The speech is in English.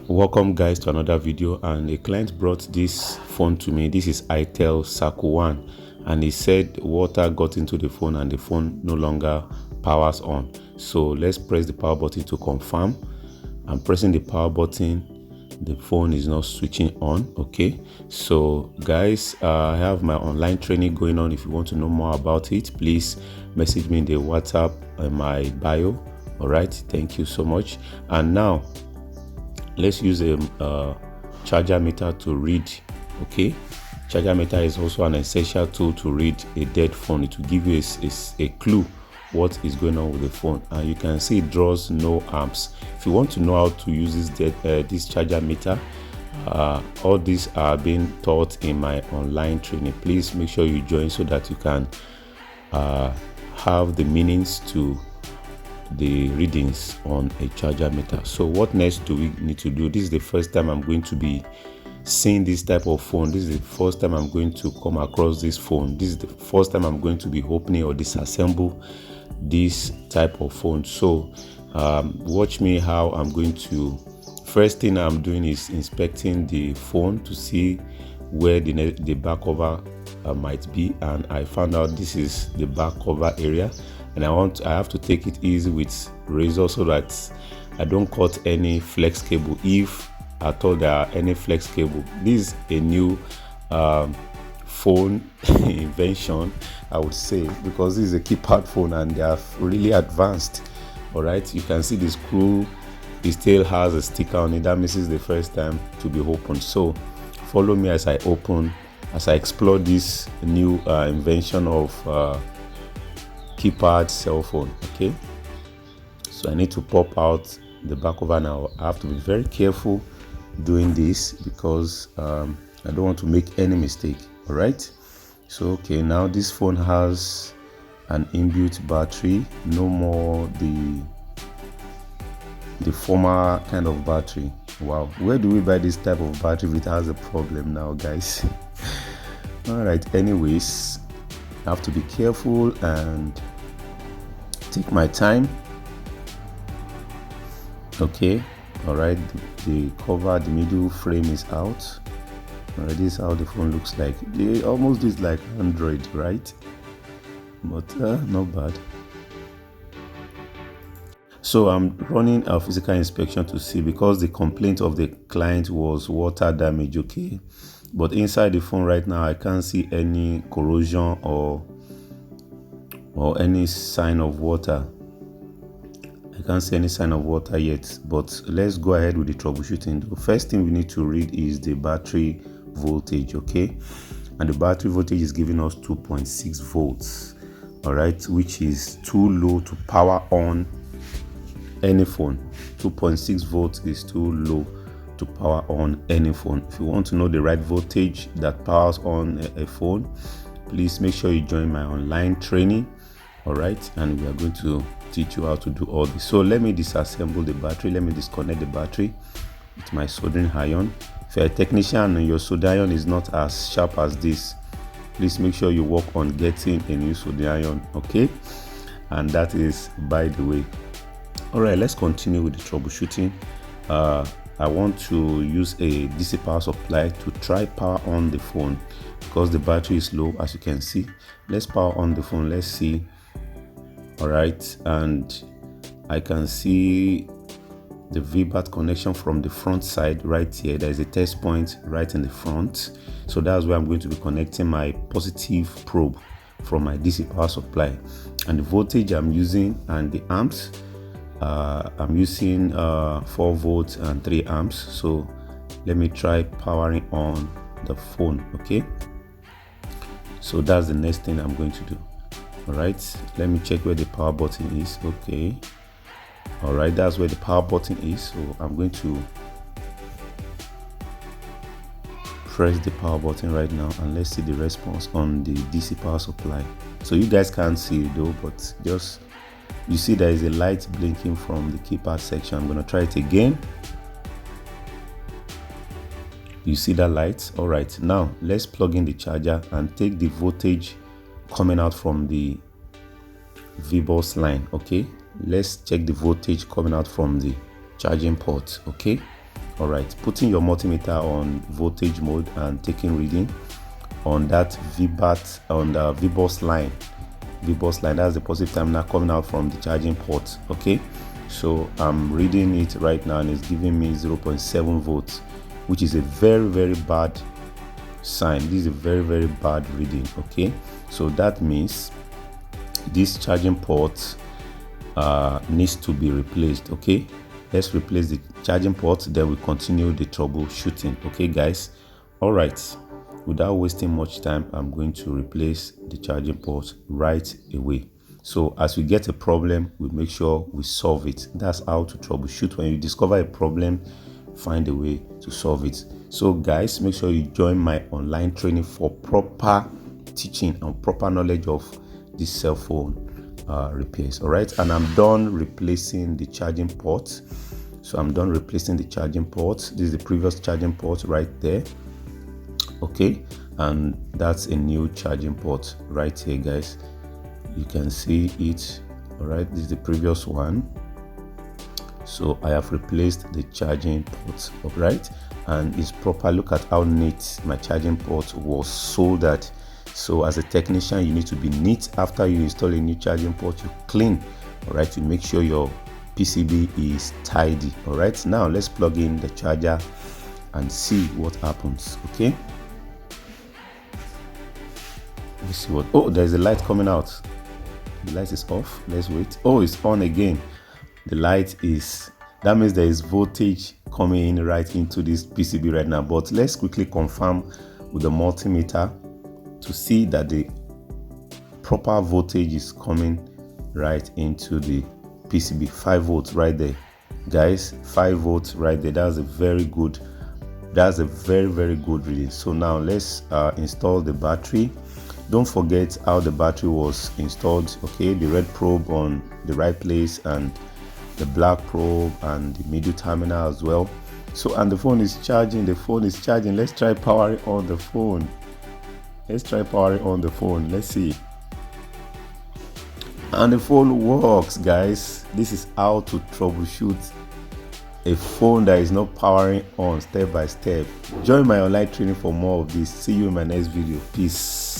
Welcome guys to another video, and a client brought this phone to me. This is Itel Circle 1, and he said water got into the phone and the phone no longer powers on. So let's press the power button to confirm. I'm pressing the power button, the phone is not switching on. Okay, so guys, I have my online training going on. If you want to know more about it, please message me in the WhatsApp in my bio. All right, thank you so much. And now let's use a charger meter to read. Okay, charger meter is also an essential tool to read a dead phone. It will give you a clue what is going on with the phone, and you can see it draws no amps. If you want to know how to use this charger meter, all these are being taught in my online training. Please make sure you join so that you can have the meanings to the readings on a charger meter. So what next do we need to do? This is the first time I'm going to be seeing this type of phone. This is the first time I'm going to come across this phone. This is the first time I'm going to be opening or disassemble this type of phone. So watch me how I'm going to. First thing I'm doing is inspecting the phone to see where the back cover might be, and I found out this is the back cover area, and I have to take it easy with razor so that I don't cut any flex cable, if at all there are any flex cable. This is a new phone invention, I would say, because this is a keypad phone and they are really advanced. All right, you can see the screw, it still has a sticker on it. That means it's the first time to be opened. So follow me as I explore this new invention of keypad cell phone. Okay, so I need to pop out the back cover now. I have to be very careful doing this because I don't want to make any mistake. All right, so okay, now this phone has an inbuilt battery, no more the former kind of battery. Wow, where do we buy this type of battery if it has a problem now, guys? All right, anyways, I have to be careful and take my time. Okay, all right, the cover, the middle frame is out. All right, this is how the phone looks like. It almost is like Android, right? But not bad. So I'm running a physical inspection to see, because the complaint of the client was water damage. Okay, but inside the phone right now I can't see any corrosion or any sign of water. I can't see any sign of water yet, but let's go ahead with the troubleshooting. The first thing we need to read is the battery voltage. Okay, and the battery voltage is giving us 2.6 volts. All right, which is too low to power on any phone. 2.6 volts is too low to power on any phone. If you want to know the right voltage that powers on a phone, please make sure you join my online training. All right, and we are going to teach you how to do all this. So let me disassemble the battery. Let me disconnect the battery with my soldering iron. If you're a technician and your soldering iron is not as sharp as this, please make sure you work on getting a new soldering iron. Okay, and that is by the way. All right, let's continue with the troubleshooting. I want to use a DC power supply to try power on the phone because the battery is low, as you can see. Let's power on the phone. Let's see. All right, and I can see the VBAT connection from the front side right here. There is a test point right in the front, so that's where I'm going to be connecting my positive probe from my DC power supply. And the voltage I'm using and the amps, I'm using 4 volts and 3 amps. So let me try powering on the phone. Okay, so that's the next thing I'm going to do. All right, let me check where the power button is. Okay, all right, that's where the power button is. So I'm going to press the power button right now, and let's see the response on the DC power supply. So you guys can't see it though, but just you see there is a light blinking from the keypad section. I'm going to try it again. You see that light? All right, now let's plug in the charger and take the voltage coming out from the VBus line. Okay, let's check the voltage coming out from the charging port. Okay, All right, putting your multimeter on voltage mode and taking reading on that VBAT, on the VBOS line. VBOS line, that's the positive terminal coming out from the charging port. Okay, so I'm reading it right now and it's giving me 0.7 volts, which is a very bad sign. This is a very bad reading. Okay, so that means this charging port needs to be replaced. Okay, let's replace the charging port, then we continue the troubleshooting. Okay guys, all right, without wasting much time, I'm going to replace the charging port right away. So as we get a problem, we make sure we solve it. That's how to troubleshoot. When you discover a problem, find a way to solve it. So guys, make sure you join my online training for proper teaching and proper knowledge of this cell phone repairs. All right, and I'm done replacing the charging port. So I'm done replacing the charging port. This is the previous charging port right there. Okay, and that's a new charging port right here, guys. You can see it. All right, this is the previous one. So I have replaced the charging port. All right, and it's proper. Look at how neat my charging port was soldered. So as a technician, you need to be neat. After you install a new charging port, you clean. All right, to make sure your PCB is tidy. All right, now let's plug in the charger and see what happens. Okay, let's see what. Oh, there's a light coming out. The light is off. Let's wait. Oh, it's on again. The light is, that means there is voltage coming in right into this PCB right now. But let's quickly confirm with the multimeter to see that the proper voltage is coming right into the PCB. 5 volts right there, guys. 5 volts right there. That's a very good reading. So now let's install the battery. Don't forget how the battery was installed. Okay, the red probe on the right place and the black probe and the middle terminal as well. So, and the phone is charging. Let's try powering on the phone. Let's see. And the phone works, guys. This is how to troubleshoot a phone that is not powering on, step by step. Join my online training for more of this. See you in my next video. Peace.